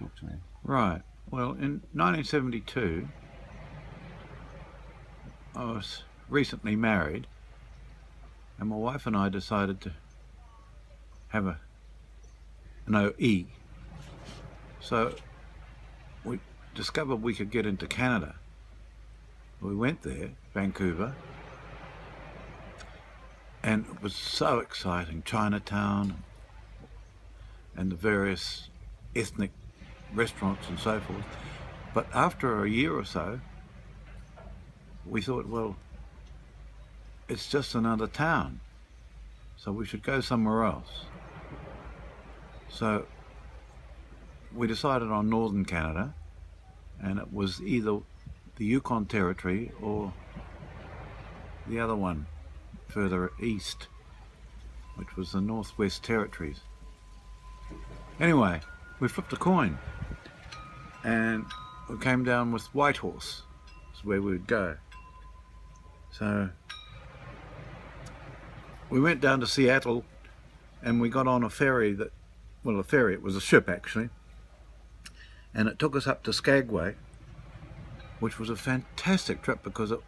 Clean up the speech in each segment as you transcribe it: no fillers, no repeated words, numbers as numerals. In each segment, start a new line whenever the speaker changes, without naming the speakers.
Talk to me.
Right. Well, in 1972, I was recently married, and my wife and I decided to have an OE. So we discovered we could get into Canada. We went there, Vancouver, and it was so exciting. Chinatown and the various ethnic restaurants and so forth. But after a year or so, we thought, well, it's just another town, so we should go somewhere else. So we decided on northern Canada, and it was either the Yukon territory or the other one further east, which was the Northwest Territories. Anyway, we flipped a coin, and we came down with Whitehorse, is where we would go. So we went down to Seattle, and we got on a ferry that, well, a ferry, it was a ship actually, and it took us up to Skagway, which was a fantastic trip because it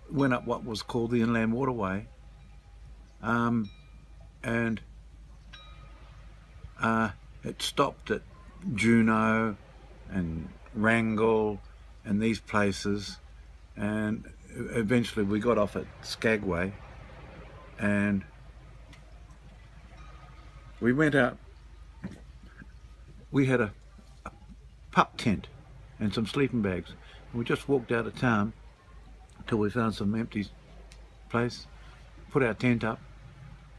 went up what was called the Inland Waterway, and it stopped at Juneau and Wrangell and these places, and eventually we got off at Skagway, and we went out. We had a pup tent and some sleeping bags. We just walked out of town till we found some empty place, put our tent up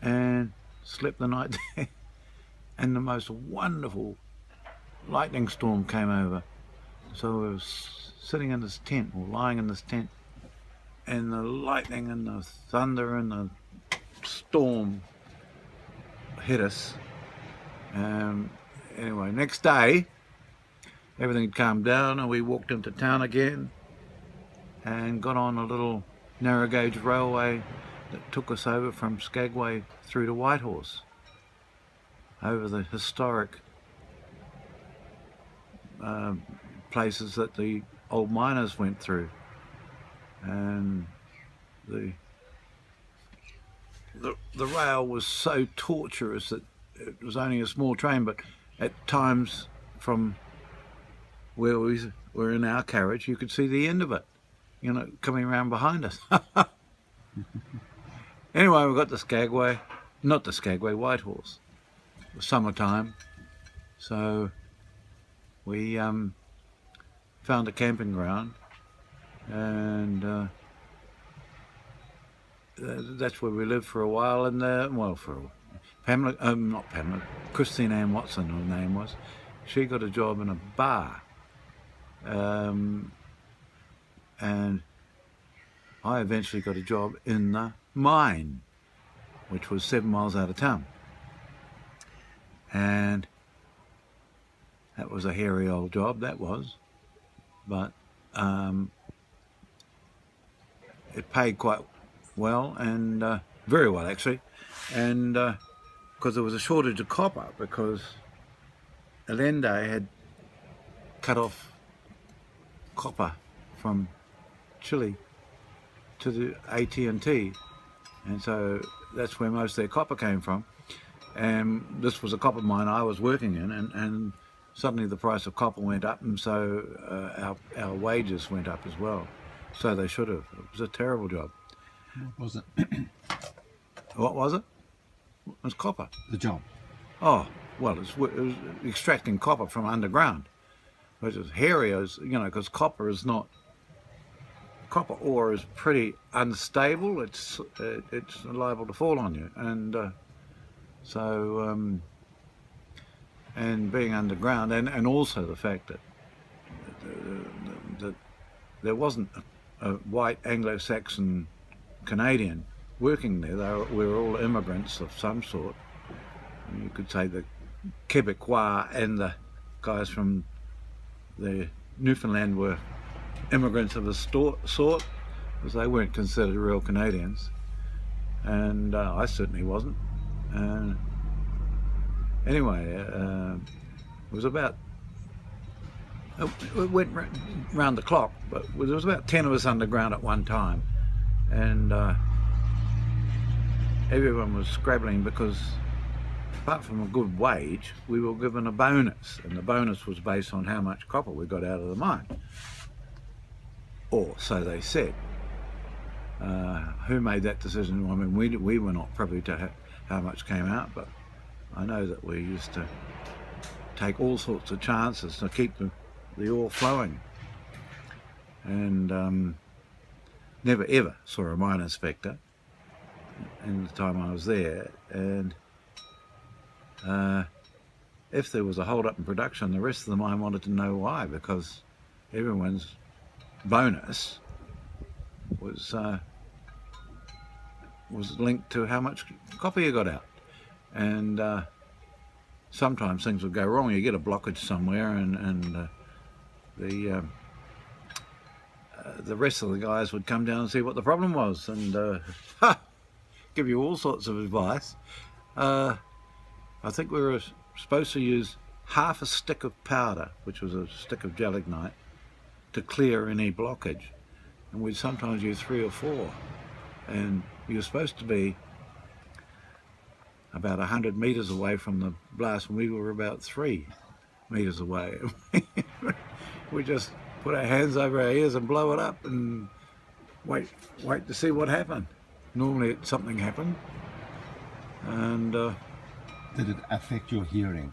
and slept the night there. And the most wonderful lightning storm came over. So we were sitting in this tent, or lying in this tent, and the lightning and the thunder and the storm hit us. Anyway, next day, everything had calmed down and we walked into town again and got on a little narrow gauge railway that took us over from Skagway through to Whitehorse, over the historic places that the old miners went through, and the rail was so torturous that it was only a small train, but at times from where we were in our carriage you could see the end of it, you know, coming around behind us. Anyway, we got to Skagway, not the Skagway, Whitehorse. It was summertime, so we found a camping ground, and that's where we lived for a while. And Christine Ann Watson, her name was. She got a job in a bar, and I eventually got a job in the mine, which was 7 miles out of town. And that was a hairy old job, that was, but it paid quite well, and very well actually, and because there was a shortage of copper, because Allende had cut off copper from Chile to the AT&T, and so that's where most of their copper came from. And this was a copper mine I was working in, and suddenly the price of copper went up, and so our wages went up as well. So they should have. It was a terrible job.
What was it?
What was it? It was copper.
The job.
Oh, well, it was extracting copper from underground, which is hairy, as you know, because copper ore is pretty unstable. It's liable to fall on you, and and being underground, and also the fact that there wasn't a white Anglo-Saxon Canadian working there. We were all immigrants of some sort. You could say the Quebecois and the guys from the Newfoundland were immigrants of a sort, because they weren't considered real Canadians, and I certainly wasn't. Anyway, It was about, it went round the clock, but there was about 10 of us underground at one time, and everyone was scrabbling because apart from a good wage, we were given a bonus, and the bonus was based on how much copper we got out of the mine, or so they said. Who made that decision? I mean, we were not privy to how much came out, but I know that we used to take all sorts of chances to keep the ore flowing, and never ever saw a mine inspector in the time I was there. And if there was a hold up in production, the rest of the mine wanted to know why, because everyone's bonus was linked to how much copper you got out. And sometimes things would go wrong. You get a blockage somewhere, and the rest of the guys would come down and see what the problem was, and give you all sorts of advice. I think we were supposed to use half a stick of powder, which was a stick of gelignite, to clear any blockage, and we'd sometimes use 3 or 4, and you're supposed to be about 100 metres away from the blast, and we were about 3 metres away. We just put our hands over our ears and blow it up and wait to see what happened. Normally something happened. And
did it affect your hearing?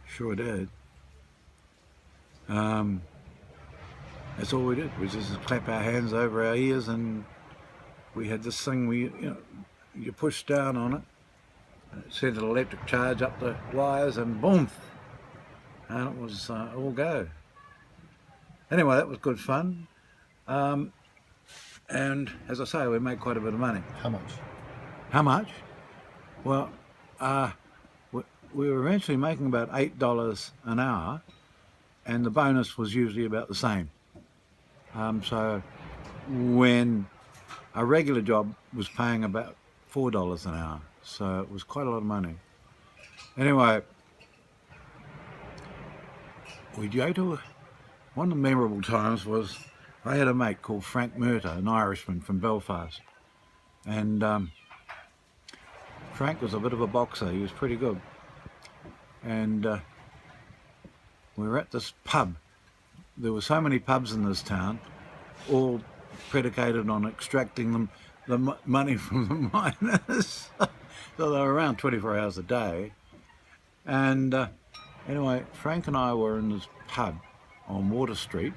Sure did. That's all we did. We just clap our hands over our ears, and we had this thing you push down on it, and it sent an electric charge up the wires, and boom, and it was all go. Anyway, that was good fun. And as I say, we made quite a bit of money.
How much?
How much? Well, we were eventually making about $8 an hour, and the bonus was usually about the same. So when a regular job was paying about $4 an hour, so it was quite a lot of money. Anyway, we'd go to, one of the memorable times was, I had a mate called Frank Murtagh, an Irishman from Belfast, and Frank was a bit of a boxer. He was pretty good, and we were at this pub. There were so many pubs in this town, all predicated on extracting the money from the miners. So they were around 24 hours a day. And anyway, Frank and I were in this pub on Water Street,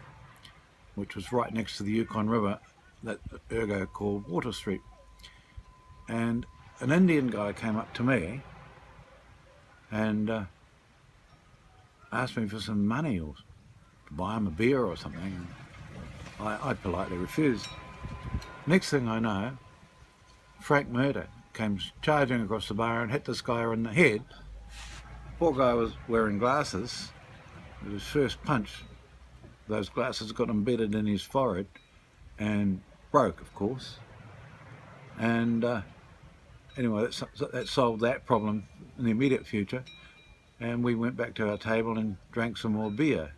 which was right next to the Yukon River, that ergo called Water Street. And an Indian guy came up to me and asked me for some money or to buy him a beer or something. I politely refused. Next thing I know, Frank Murtagh came charging across the bar and hit this guy in the head. Poor guy was wearing glasses. With his first punch, those glasses got embedded in his forehead and broke, of course. And anyway, that solved that problem in the immediate future, and we went back to our table and drank some more beer.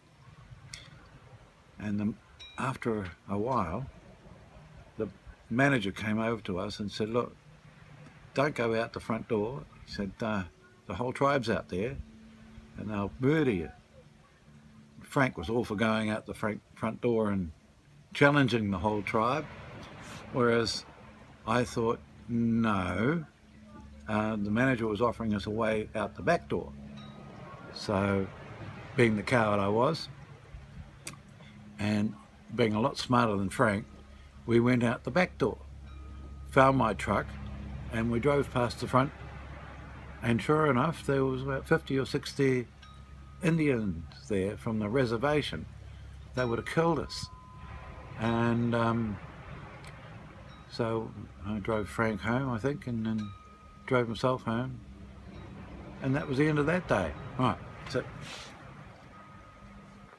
And after a while, the manager came over to us and said, "Look, don't go out the front door." He said, "The whole tribe's out there and they'll murder you." Frank was all for going out the front door and challenging the whole tribe, whereas I thought, no, the manager was offering us a way out the back door. So, being the coward I was, and being a lot smarter than Frank, we went out the back door, found my truck, and we drove past the front, and sure enough, there was about 50 or 60 Indians there from the reservation. They would have killed us. And so I drove Frank home, I think, and then drove myself home, and that was the end of that day. Right, that's it.